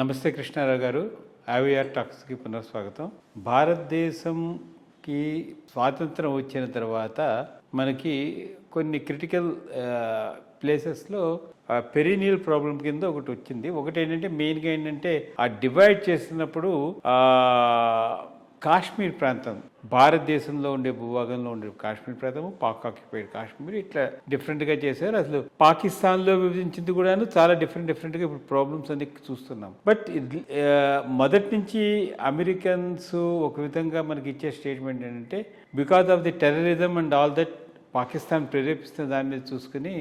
నమస్తే కృష్ణారావు గారు. ఐవీఆర్ టాక్స్కి పునఃస్వాగతం. భారతదేశంకి స్వాతంత్రం వచ్చిన తర్వాత మనకి కొన్ని క్రిటికల్ ప్లేసెస్లో పెరినియల్ ప్రాబ్లం కింద ఒకటి వచ్చింది. ఒకటి ఏంటంటే మెయిన్గా ఏంటంటే ఆ డివైడ్ చేసినప్పుడు కాశ్మీర్ ప్రాంతం, భారతదేశంలో ఉండే భూభాగంలో ఉండే కాశ్మీర్ ప్రాంతము, పాక్ ఆక్యుపైడ్ కాశ్మీర్, ఇట్లా డిఫరెంట్గా చేశారు. అసలు పాకిస్తాన్లో విభజించింది కూడాను చాలా డిఫరెంట్గా ఇప్పుడు ప్రాబ్లమ్స్ అన్ని చూస్తున్నాం. బట్ మొదటి నుంచి అమెరికన్స్ ఒక విధంగా మనకి ఇచ్చే స్టేట్మెంట్ ఏంటంటే because of the terrorism and all that Pakistan ప్రేరేపిస్తున్న దాని మీద చూసుకుని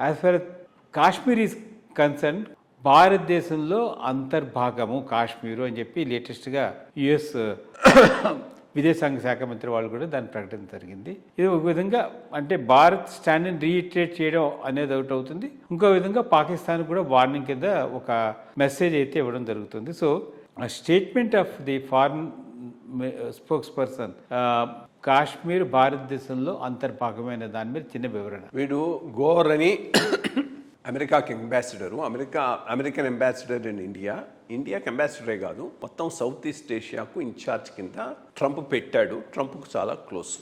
as for Kashmir is concern భారతదేశంలో అంతర్భాగము కాశ్మీరు అని చెప్పి లేటెస్ట్గా యుఎస్ విదేశాంగ శాఖ మంత్రి వాళ్ళు కూడా దాన్ని ప్రకటన జరిగింది. ఇది ఒక విధంగా అంటే భారత్ స్టాండ్ని రీఇటరేట్ చేయడం అనేది ఒకటి అవుతుంది. ఇంకో విధంగా పాకిస్తాన్ కూడా వార్నింగ్ కింద ఒక మెసేజ్ అయితే ఇవ్వడం జరుగుతుంది. So statement of the foreign spokes person, Kashmir భారతదేశంలో అంతర్భాగమైన దాని మీద చిన్న వివరణ. వీడు గోర్ అని అమెరికాకి అంబాసిడరు, అమెరికన్ అంబాసిడర్ ఇన్ ఇండియాకి అంబాసిడరే కాదు, మొత్తం సౌత్ ఈస్ట్ ఏషియాకు ఇన్ఛార్జ్ కింద ట్రంప్ పెట్టాడు. ట్రంప్కు చాలా క్లోజ్.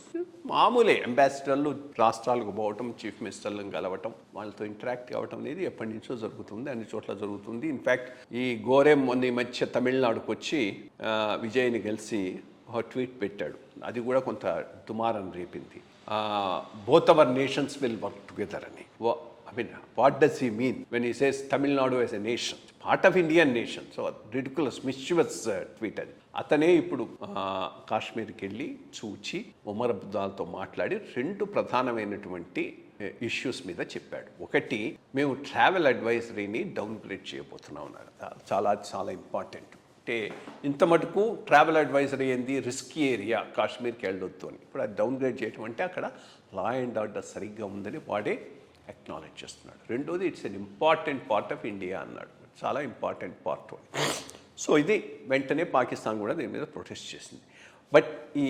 మామూలే అంబాసిడర్లు రాష్ట్రాలకు పోవటం, చీఫ్ మినిస్టర్లను కలవటం, వాళ్ళతో ఇంటరాక్ట్ కావటం అనేది ఎప్పటి నుంచో జరుగుతుంది, అన్ని చోట్ల జరుగుతుంది. ఇన్ఫ్యాక్ట్ ఈ గోరెం మొన్న ఈ మధ్య తమిళనాడుకు వచ్చి విజయ్ని కలిసి ఒక ట్వీట్ పెట్టాడు. అది కూడా కొంత దుమారం రేపింది. Both our nations will work together అని. I mean, what does he mean when he says Tamil Nadu as a nation, part of Indian nation? So ridiculous, mischievous tweet అది. అతనే ఇప్పుడు కాశ్మీర్కి వెళ్ళి చూచి ఉమర్ అబ్దుల్లాతో మాట్లాడి రెండు ప్రధానమైనటువంటి ఇష్యూస్ మీద చెప్పాడు. ఒకటి, మేము ట్రావెల్ అడ్వైజరీని డౌన్గ్రేడ్ చేయబోతున్నాం అన్నారు. చాలా ఇంపార్టెంట్. అంటే ఇంత మటుకు ట్రావెల్ అడ్వైజరీ ఏంది, రిస్కీ ఏరియా, కాశ్మీర్కి వెళ్ళొద్దు అని. ఇప్పుడు అది డౌన్గ్రేడ్ చేయటం అంటే అక్కడ లా అండ్ ఆర్డర్ సరిగ్గా ఉందని వాడే అక్నాలెడ్జ్ చేస్తున్నాడు. రెండోది, it's an important part of India అన్నాడు. చాలా ఇంపార్టెంట్ పార్ట్. సో ఇది వెంటనే పాకిస్తాన్ కూడా దీని మీద ప్రొటెస్ట్ చేసింది. బట్ ఈ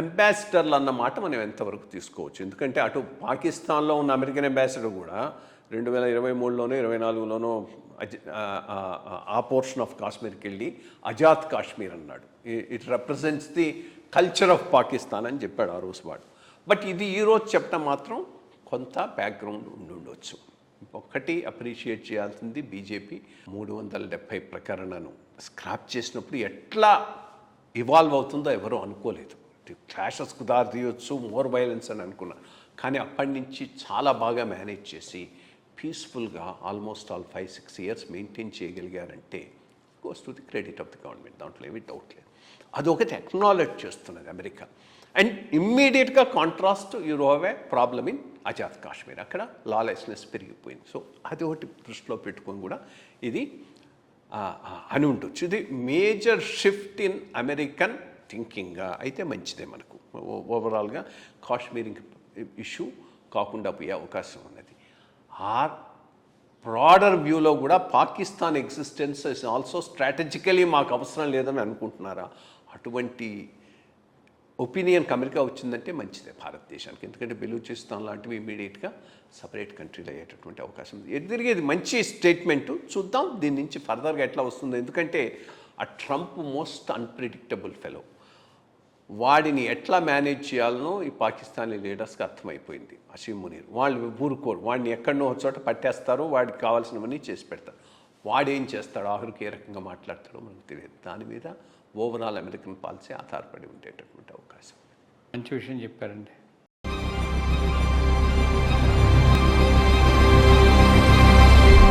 అంబాసిడర్లు అన్న మాట మనం ఎంతవరకు తీసుకోవచ్చు? ఎందుకంటే అటు పాకిస్తాన్లో ఉన్న అమెరికన్ అంబాసిడర్ కూడా 2023లోనో 2024లోనో ఆ పోర్షన్ ఆఫ్ కాశ్మీర్కి వెళ్ళి అజాద్ కాశ్మీర్ అన్నాడు. It represents the culture of Pakistan అని చెప్పాడు ఆ రోజు వాడు. బట్ ఇది ఈరోజు చెప్పడం మాత్రం కొంత బ్యాక్గ్రౌండ్ ఉండొచ్చు. ఒక్కటి అప్రిషియేట్ చేయాల్సింది, బీజేపీ 370 ప్రకరణను స్క్రాప్ చేసినప్పుడు ఎట్లా ఇవాల్వ్ అవుతుందో ఎవరో అనుకోలేదు. క్లాషెస్కు దారి తీయొచ్చు, మోర్ వైలెన్స్ అని అనుకున్నారు. కానీ అప్పటి నుంచి చాలా బాగా మేనేజ్ చేసి పీస్ఫుల్గా ఆల్మోస్ట్ 5-6 ఇయర్స్ మెయింటైన్ చేయగలిగారంటే goes to the credit of the government. దాంట్లో ఏమీ డౌట్ లేదు. అదొకటి అక్నాలెడ్జ్ చేస్తున్నది అమెరికా. అండ్ ఇమ్మీడియట్గా contrast you have a problem in Azad Kashmir. అక్కడ లాలెస్నెస్ పెరిగిపోయింది. సో అది ఒకటి దృష్టిలో పెట్టుకొని కూడా ఇది అని ఉండొచ్చు. ఇది మేజర్ షిఫ్ట్ ఇన్ అమెరికన్ థింకింగ్గా అయితే మంచిదే. మనకు ఓవరాల్గా కాశ్మీర్ ఇష్యూ కాకుండా పోయే అవకాశం ఉన్నది. ఆ బ్రాడర్ వ్యూలో కూడా Pakistan existence is also strategically మాకు అవసరం లేదని అనుకుంటున్నారా? అటువంటి ఒపీనియన్కి అమెరికా వచ్చిందంటే మంచిదే భారతదేశానికి. ఎందుకంటే బెలూచిస్తాన్ లాంటివి ఇమీడియట్గా సపరేట్ కంట్రీలు అయ్యేటటువంటి అవకాశం ఉంది. ఎదురుగేది మంచి స్టేట్మెంటు. చూద్దాం దీని నుంచి ఫర్దర్గా ఎట్లా వస్తుందో. ఎందుకంటే ఆ ట్రంప్ మోస్ట్ అన్ప్రిడిక్టబుల్ ఫెలో. వాడిని ఎట్లా మేనేజ్ చేయాలనో ఈ పాకిస్తానీ లీడర్స్కి అర్థమైపోయింది. అసీం మునీర్ వాళ్ళు ఊరుకోరు. వాడిని ఎక్కడనో ఒక చోట పట్టేస్తారు, వాడికి కావాల్సినవన్నీ చేసి పెడతారు. వాడేం చేస్తాడు, ఆఖరికి ఏ రకంగా మాట్లాడతాడో మనకు తెలియదు. దాని మీద ఓవరాల్ అమెరికన్ పాలసీ ఆధారపడి ఉండేటటువంటి అవకాశం. మంచి విషయం చెప్పారండి.